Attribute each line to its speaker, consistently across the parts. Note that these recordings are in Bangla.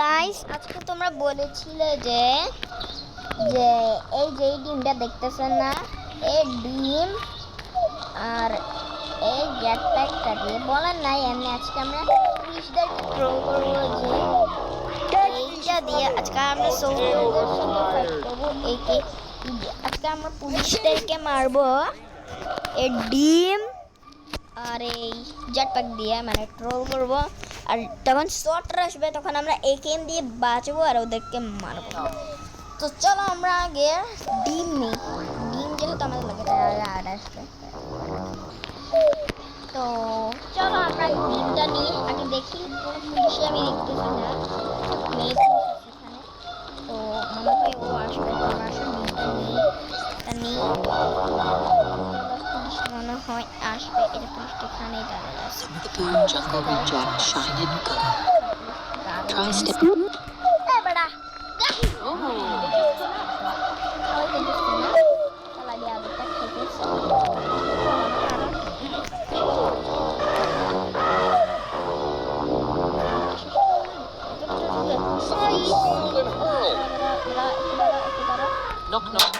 Speaker 1: গাইস আজকে তোমরা বলেছিলে যে এই যে ডিমটা দেখতেছেন না, এই ডিম আর এই গ্যাট প্যাকটা দিয়ে বলেন নাই এমনি আজকে আমরা পুলিশদেরকে ট্রোল করবো যে এইটা দিয়ে আজকে আমরা সোলজারদের সাথে ফাইট করবো। আজকে আমরা পুলিশদেরকে মারবো এই ডিম আর এই জেট প্যাক দিয়ে, মানে ট্রোল করবো। আর তখন শর্ট আসবে তখন আমরা একেএম দিয়ে বাঁচবো আর ওদেরকে মারবো। তো চলো আমরা আগে ডিম নিই, ডিম যেহেতু আমাদের লাগে আর আসবে। তো চলো আমরা ডিমটা নিই, আগে দেখি কোনো পুলিশে আমি দেখতেছি না, মেয়ে সেখানে তো মনে হয় ও আসবে। আমরা আসলে ডিমটা নিই মনে হয় আসবে। এটা পুলিশটা এখানেই দাঁড়িয়ে আছে।
Speaker 2: Jungle reject shine and go. Try step.
Speaker 1: Eh beda. Oh itu sini. Kalau dia betek itu.
Speaker 2: Knock knock.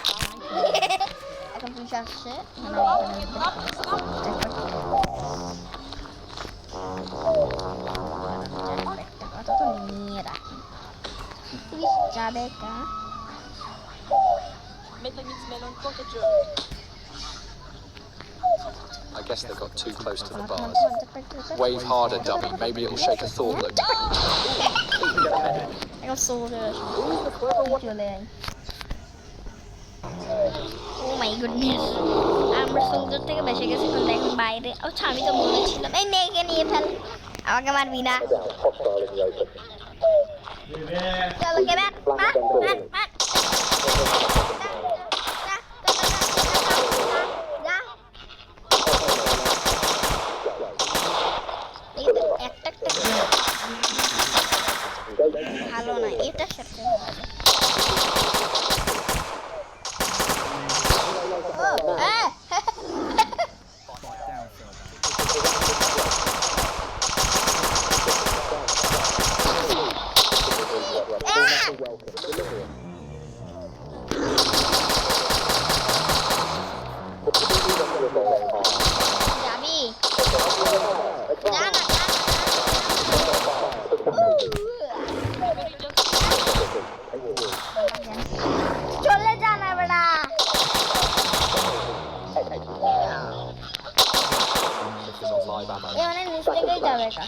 Speaker 1: Akan punya sih. Atau tuh nira. Please jabe ka.
Speaker 3: I guess they got too close to the bars. Wave harder, dummy. Maybe it'll shake a thought loop.
Speaker 1: Jag såg det. Oh my goodness. আমরা সমুদ্র থেকে বেঁচে গেছি, এখন দেখেন বাইরে। আচ্ছা আমি তো বলেছিলাম এই নেকে নিয়ে ফেল, আমাকে মারবি না। চলো কে মার মার মার মার। একটা ভালো না, এটার সাথে চলে জানা বেড়া। এখানে নিচ থেকেই যাবে কা?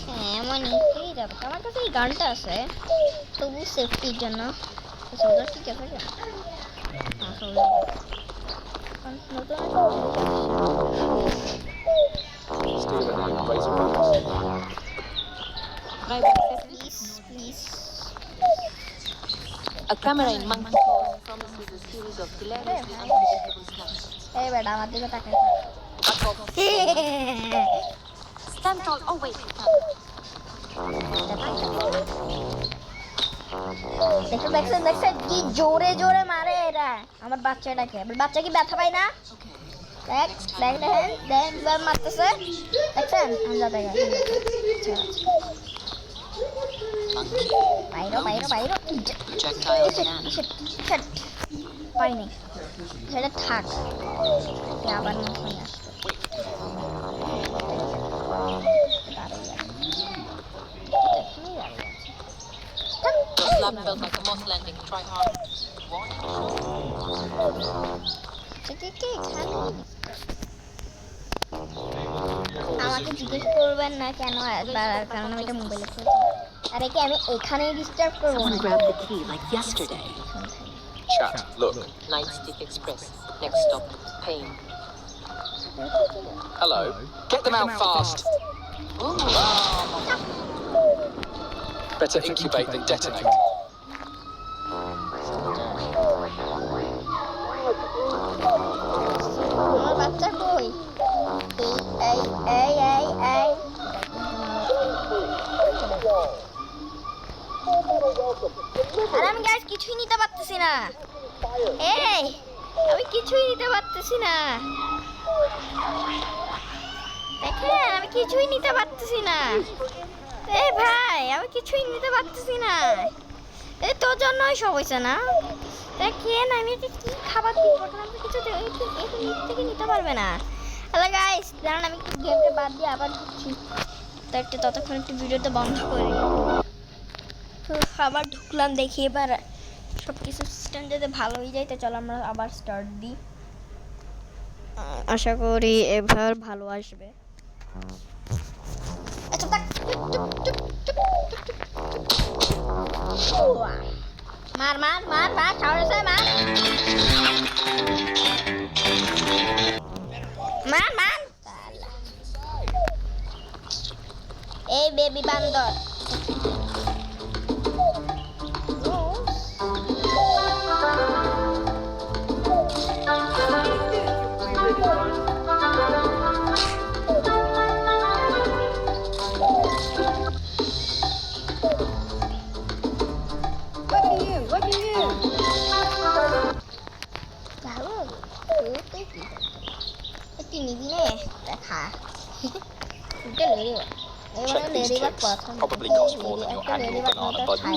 Speaker 1: হ্যাঁ আমার নিচ থেকেই যাবে। আমার কাছে এই গানটা আছে তবু সেফটির জন্য। সোলজার ঠিক আছে কেন? হ্যাঁ সোলজার নতুন please please.
Speaker 2: A camera in Monkey Paw promises a series of hilariously unpredictable snaps.
Speaker 1: এই বেটা আমার দিকে তাকাই।
Speaker 2: Stand tall. Oh wait.
Speaker 1: দেখছেন কি জোরে জোরে মারে এরা আমার বাচ্চাটাকে। বাচ্চা কি ব্যথা পায় না? দেখেন মারতেছে, দেখছেন আমরা দেখা বাইরে পাইনি সেটা থাক, আবার নতুন আসবে।
Speaker 2: Your slap felt like a moss landing. Try hard.
Speaker 1: আমাকে জিজ্ঞেস করবেন না কেন একবার, কারণ আমি এটা মোবাইলে খেলছি। আর একে আমি এখানেই ডিস্টার্ব করবো।
Speaker 2: Someone grabbed the key like yesterday.
Speaker 3: Chat, look.
Speaker 2: Nightstick Express. Next stop, Pain.
Speaker 3: Hello. Get them out fast. Better incubate than detonate.
Speaker 1: আমার বাচ্চা কই? এই আর আমি গাইস কিছুই নিতে পারতেছি না। আমি কিছুই নিতে পারতেছি না। দেখেন আমি কিছুই নিতে পারতেছি না। এ ভাই আমি কিছুই নিতে পারতেছি না। এই তোর জন্যই সব হয়েছে না। দেখেন আমি এতে কি খাবার দিব, আমি কিছু নিচ থেকে নিতে পারবে না। হ্যালো গাইস, দাঁড়ান আমি একটু গেমটা বাদ দিয়ে আবার ঢুকছি। তো একটু ততক্ষণ একটু ভিডিওটা বন্ধ করি। তো আবার ঢুকলাম, দেখি এবার সব কিছু সিস্টেম যাতে ভালো হয়ে যায়। তো চলো আমরা আবার স্টার্ট দিই। আশা করি এবার ভালো আসবে। আচ্ছা থাক। মার মার মার মার সাহসে মার মার মার। এই বেবি বান্দর,
Speaker 3: Probably cost more than your annual banana budget.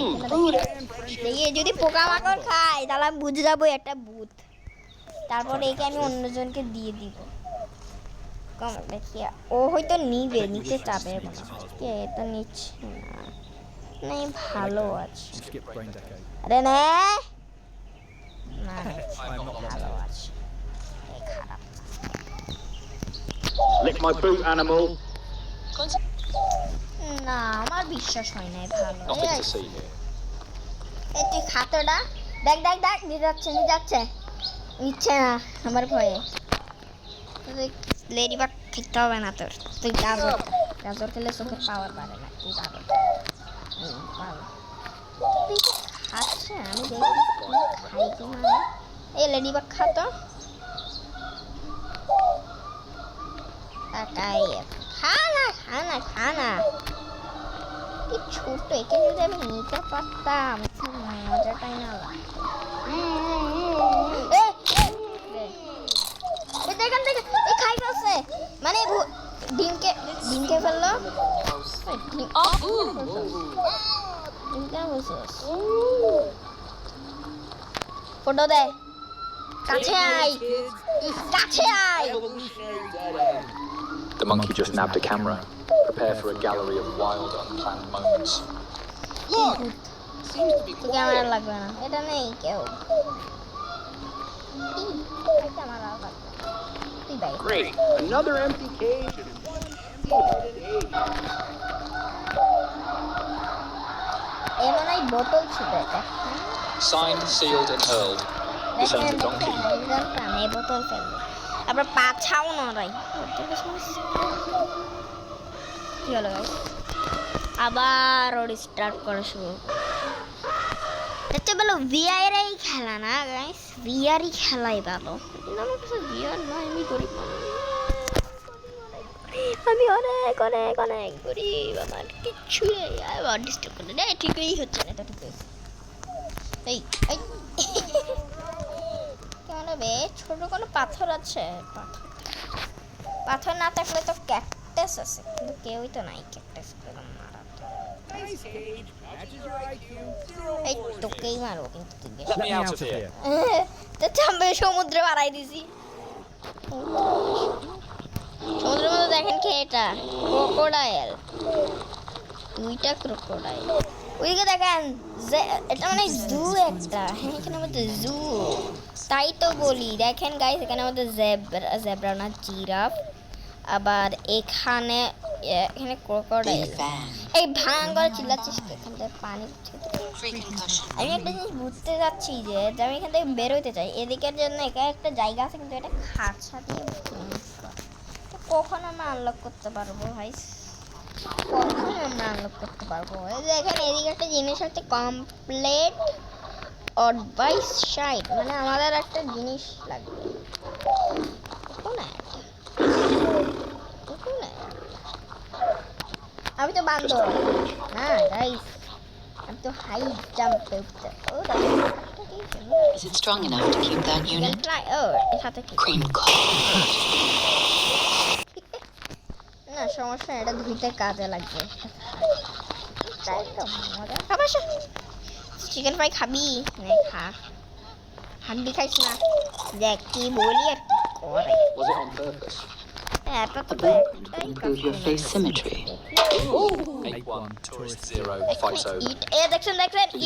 Speaker 1: যদি পোকামাকড় খায় তাহলে আমি বুঝে যাবো একটা ভূত। তারপরে একে আমি অন্যজনকে দিয়ে দিব। কম দেখি ও হয়তো নিতে চাবে মনে হয়। এটা নিচ্ছে না, নাই ভালো আছে। আরে না না ভালো আছে, খারাপ
Speaker 4: Lick my boot, animal.
Speaker 1: না, আমার বিশ্বাস হয় না ভালো।
Speaker 3: Nothing to see here.
Speaker 1: এই তুই খাতোটা দেখ দেখ দেখ, নিচ্ছে না আমার ভয়ে। লেডি বাগ খেতে হবে না তোর, তুই গাজর খেলে চোখের পাওয়ার বাড়ে না। তুই গাজর তুই খাচ্ছে, আমি দেখি খাই কি মানে। এই লেডি বাগ খাতো খানা কি ছোট, একে যদি আমি নিতে পারতাম মজাটাই না এখান থেকে খাই ফেলছে, মানে ডিমকে ফেললো। ফটো দে, কাছে আয়।
Speaker 3: The monkey just nabbed a camera. Prepare for a gallery of wild, unplanned moments.
Speaker 1: Camera লাগবে না, এটা নেই কেউ। ক্যামেরা লাগবে তুই ভাই।
Speaker 4: Great. Another empty cage and
Speaker 1: এই মনে হয় বোতল ছিল এটা।
Speaker 3: Signed, sealed, and hurled. This owns a donkey.
Speaker 1: এই বোতল ফেলবে, আবার পাছাও নড়াই। কি হলো গাইস, আবার ওর স্টার্ট করা শুরু। এটা বলো ভিআর এই খেলা না গাইস, ভিআরই খেলাই ভালো। আমার কাছে ভিআর নয়, আমি গরিব মানুষ, আমি অনেক অনেক অনেক গরিব, আমার কিচ্ছু নেই। আবার ডিস্টার্ব করে না, ঠিকই হচ্ছে না, এটা ঠিক হয়েছে। এই কেমন হবে? ছোট কোনো পাথর আছে? পাথর না থাকলে তো ক্যাকটাস আছে, কিন্তু কেউই তো নাই ক্যাকটাস করে মারা। এই তোকেই মারবো কিন্তু তুই বেশি।
Speaker 3: Let me out of here.
Speaker 1: তো চামড়ে সমুদ্রে বাড়াই দিছি। সমুদ্রের মধ্যে দেখেন কি এটা ক্রোকোডাইল, দুইটা ক্রোকোডাইল। ওইদিকে দেখেন এটা মানে জু একটা, হ্যাঁ এখানে আমাদের জু, তাই তো বলি। দেখেন গাইস এখানে আমাদের জেব্রা না জিরাফ, আবার এখানে ক্রোকোডাইল। এই ভাঙ করে চিল্লাচ্ছিস এখান থেকে পানি। আমি একটা জিনিস বুঝতে যাচ্ছি যে আমি এখান থেকে বেরোতে চাই, এদিকের জন্য এখানে একটা জায়গা আছে, কিন্তু এটা খাঁচা দিয়ে কখন আমরা আনলক করতে পারবো ভাই? কখন আমরা আনলক করতে পারবো? এই যে এখানে এদিকে একটা জিনিস আছে, কমপ্লিট অ্যাডভাইস সাইট, মানে আমাদের একটা জিনিস লাগবে। আমি তো বান্দর না গাইস, আমি তো হাই জাম্পে উঠতে। ও
Speaker 2: Is it strong enough to keep that unit?
Speaker 1: এর সাথে কি
Speaker 2: Cream cold.
Speaker 1: না সমস্যা নেই, এটা ধুইতে কাজে লাগবে। তাই তো মজা খাবার। চিকেন ফ্রাই খাবি? নে খা। হাড্ডি খাইস না। দেখ কি বলি আর কি করে।
Speaker 3: Was it on purpose?
Speaker 1: এটা তো
Speaker 2: Improve your face symmetry.
Speaker 3: 8-1, Tourist 0, fights over.
Speaker 1: ইট এ দেখছেন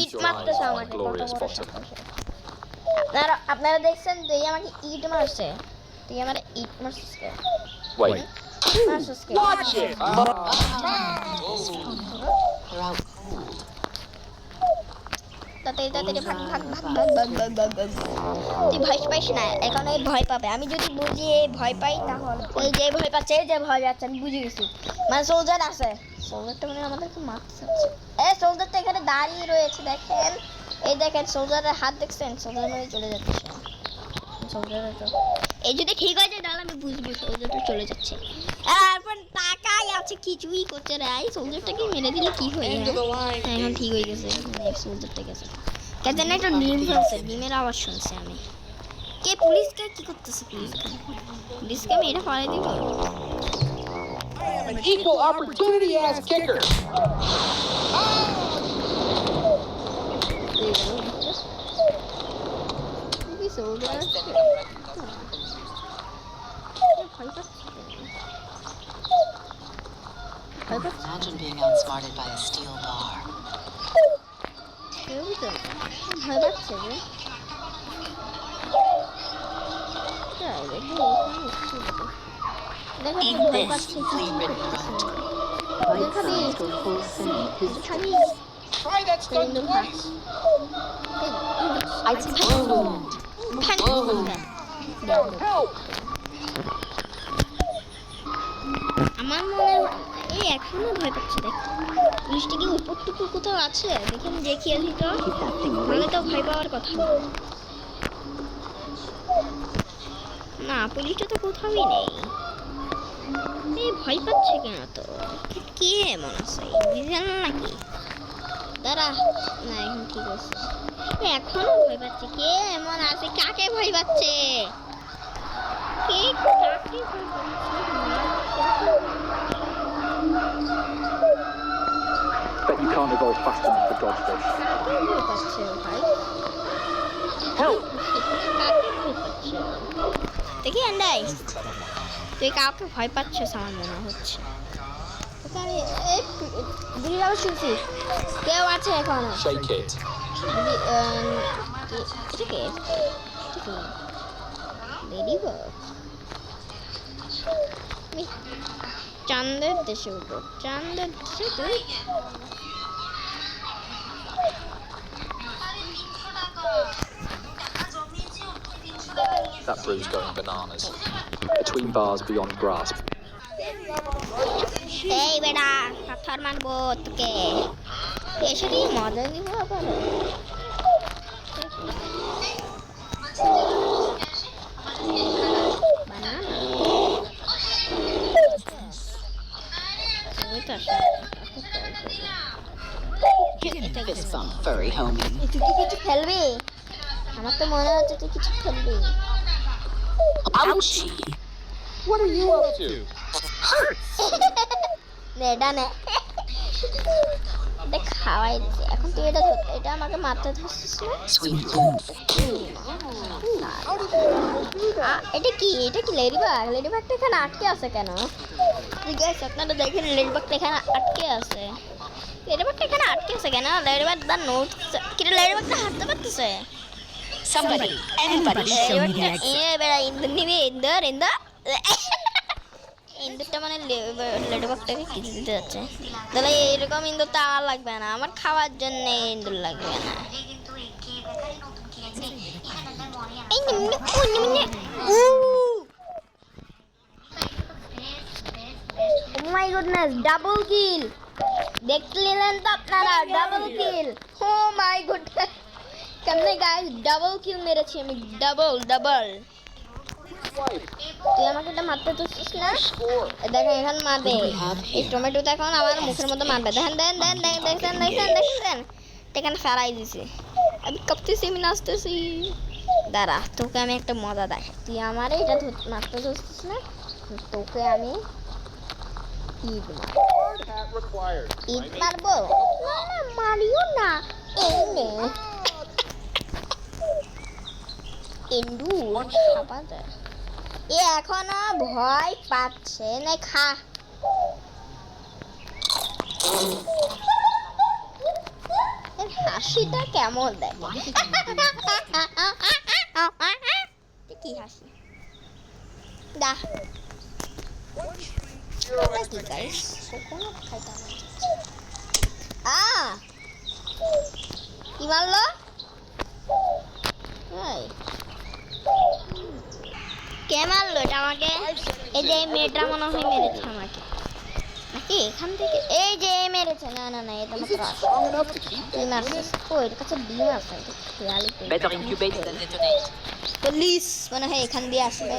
Speaker 1: ইট মারতেছে আমাকে।
Speaker 3: Glorious bottom.
Speaker 1: আপনারা দেখছেন তুই আমাকে ইট মারছে। তুই আমার ইট মারছিস কে?
Speaker 3: Wait.
Speaker 1: মারছিস কে?
Speaker 4: Watch it!
Speaker 2: They're out.
Speaker 1: তাড়াতাড়ি ভাগ ভাগ ভাগ ভাগ ভাগ ভাগ ভাগ ভাগ। তুই ভয় পাইস না, এখন এই ভয় পাবে। আমি যদি বুঝি এই ভয় পাই তাহলে এই যে ভয় পাচ্ছে, এই যে ভয় পাচ্ছে, আমি বুঝে গেছি। মানে সোলজার আছে, সোলজারটা মানে আমাদেরকে মারতে চাচ্ছে। এই সোলজারটা এখানে দাঁড়িয়ে রয়েছে দেখেন, এই দেখেন সোলজারের হাত দেখছেন, সোলজার মানে চলে যাচ্ছে। সোলজারের তো এই যদি ঠিক হয়ে যায় তাহলে আমি বুঝবো সোলজারটা চলে যাচ্ছে। তারপর তাকাই আছে কিছুই করছে না, এই সোলজারটাকে মেরে দিলে কি হয়ে যায়? এখন ঠিক হয়ে গেছে, নেক্সট সোলজারটা গেছে। কেন না একটা ডিম ফেলছে, ডিমের আওয়াজ শুনছি আমি। কে পুলিশকে কি করতেছে? পুলিশকে আমি এটা ফলাই দিব।
Speaker 4: An equal opportunity ass kicker.
Speaker 1: Soldier
Speaker 2: Imagine being outsmarted by a steel bar.
Speaker 1: কেউ তো ভয় পাচ্ছে যে দেখো
Speaker 2: Eat
Speaker 1: ভয়
Speaker 2: this,
Speaker 1: পাচ্ছে
Speaker 2: flea-ridden runt.
Speaker 1: Bite-sized
Speaker 2: or full send is
Speaker 1: খাবি
Speaker 4: Try that stunt twice. Help!
Speaker 1: আমার মনে হয় এই এখনো ভয় পাচ্ছে। দেখ পুলিশটা কি উপরটুকু কোথাও আছে? দেখেন দেখি আসি তো, নাহলে তো ভয় পাওয়ার কথা না। পুলিশটা তো কোথাওই নেই। এই ভয় পাচ্ছে কেন তো? কে এমন আছে বুঝলেন নাকি? দাঁড়া না, এখন ঠিক আছে। এখনো ভয় পাচ্ছে। কে এমন আছে? কাকে ভয় পাচ্ছে? কে কাকে ভয় পাচ্ছে?
Speaker 3: Bet you can't evolve fast enough to dodge this.
Speaker 1: কাকে ভয় পাচ্ছে ভাই?
Speaker 4: Help!
Speaker 1: কাকে ভয় পাচ্ছে? দেখি আন্দাই তুই কাউকে ভয় পাচ্ছিস আমার মনে হচ্ছে। তোকে আমি এই দিদি আবার শুনছি কেউ আছে এখনো।
Speaker 3: Shake it.
Speaker 1: এটা কে? Lady bird. চাঁদের দেশে উঠো, চাঁদের দেশে তুই।
Speaker 3: That brew's going bananas. Between bars beyond grasp.
Speaker 1: এই বেটা পাথর মারবো তোকে, এসে দিয়ে মজা দিব আবার।
Speaker 2: Fist bump, furry homie.
Speaker 1: তুই কি কিছু খেলবি? আমার তো মনে হচ্ছে তুই কিছু খেলবি।
Speaker 2: Ouchie!
Speaker 4: What are you up to?
Speaker 1: নে এটা নে, এটা খাওয়াই দিছি। এখন তুই এটা আমাকে মারতে ধরছিস না?
Speaker 2: Sweet boom.
Speaker 1: এটা কি লেডিবাগ? লেডিবাগটা এখানে আটকে আছে কেন? গাইস আপনারা দেখেন লেডিবাগটা এখানে আটকে আছে। লেডিবাগটা এখানে আটকে আছে কেন? লেডিবাগ দা নোট কি লেডিবাগটা হাঁটতে পারতেছে?
Speaker 2: Somebody, anybody show me the exit.
Speaker 1: বেড়া ইন্দুর নিবি, ইন্দুর ইন্দুরটা মানে লেডিবাগটাকে কিছু দিতে যাচ্ছে। তাহলে এরকম ইন্দুর তো আমার লাগবে না, আমার খাওয়ার জন্য ইন্দুর লাগবে না। Oh my goodness, double kill! দেখলেন তো আপনারা, double kill. Oh my goodness, কেমনে গাইস ডাবল কিল মেরেছি আমি, ডাবল। তুই আমাকে এটা মারতে চাচ্ছিস না? দেখেন এখানে মারবে, এই টমেটোটা এখন আমার মুখের মধ্যে মারবে। দেখেন এখানে ফেরাই দিছে। আমি কাঁপতেছি, আমি নাচতেছি। দাঁড়া, তোকে আমি একটা মজা দেখ। তুই আমার এটা মারতে চাচ্ছিস না, তোকে আমি ঈদ মার
Speaker 4: Hard hat required.
Speaker 1: ঈদ মারবো না না মারিও না এই নে এন্ডু খাপা যায় এ এখনো ভয় পাচ্ছে না খা এর হাসিটা কেমন দেখে কি হাসি দা কি গাইস কোকোনাট খাইতে আমার কি মারলো এই কে মারলো এটা আমাকে এই যে এই মেয়েটা মনে হয় মেরেছে আমাকে নাকি এখান থেকে এই যে মেরেছে না না না এটা
Speaker 4: Is
Speaker 1: মাত্র
Speaker 4: it strong enough to keep
Speaker 1: ডিম
Speaker 4: them
Speaker 1: আছে
Speaker 4: units?
Speaker 1: ও এর কাছে ডিম আছে এটা খেয়ালই করি
Speaker 2: Better incubate than detonate.
Speaker 1: Police মনে হয় এখান দিয়ে আসবে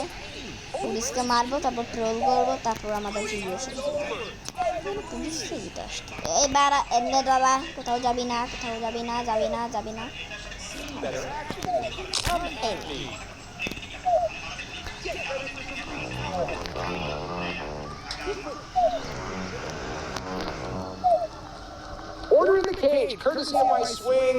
Speaker 1: পুলিশকে মারবো তারপর ট্রোল করবো তারপর আমাদের ভিডিও শুরু করবো পুলিশ এইটা আসছে এই বাড়া এমনি বাবা কোথাও যাবি না কোথাও যাবি না যাবি না যাবি না এই
Speaker 4: Order in the cage, courtesy of my swing.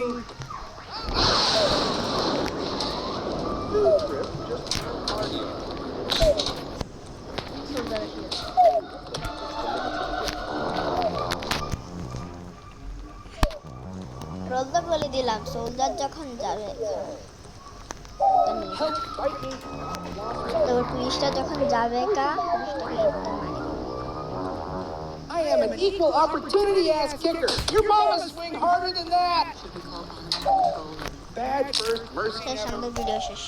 Speaker 1: রোজা বলে দিলাম সোলজার যখন যাবে
Speaker 4: Help fight me.
Speaker 1: তোর পুলিশটা যখন যাবে কা পুলিশটাকে একটা মারে
Speaker 4: I am an equal opportunity ass kicker. Your mama swing harder than that.
Speaker 2: Should we call animal control?
Speaker 4: Bad first mercy
Speaker 1: শেষ
Speaker 4: ever.
Speaker 1: আমাদের ভিডিও শেষ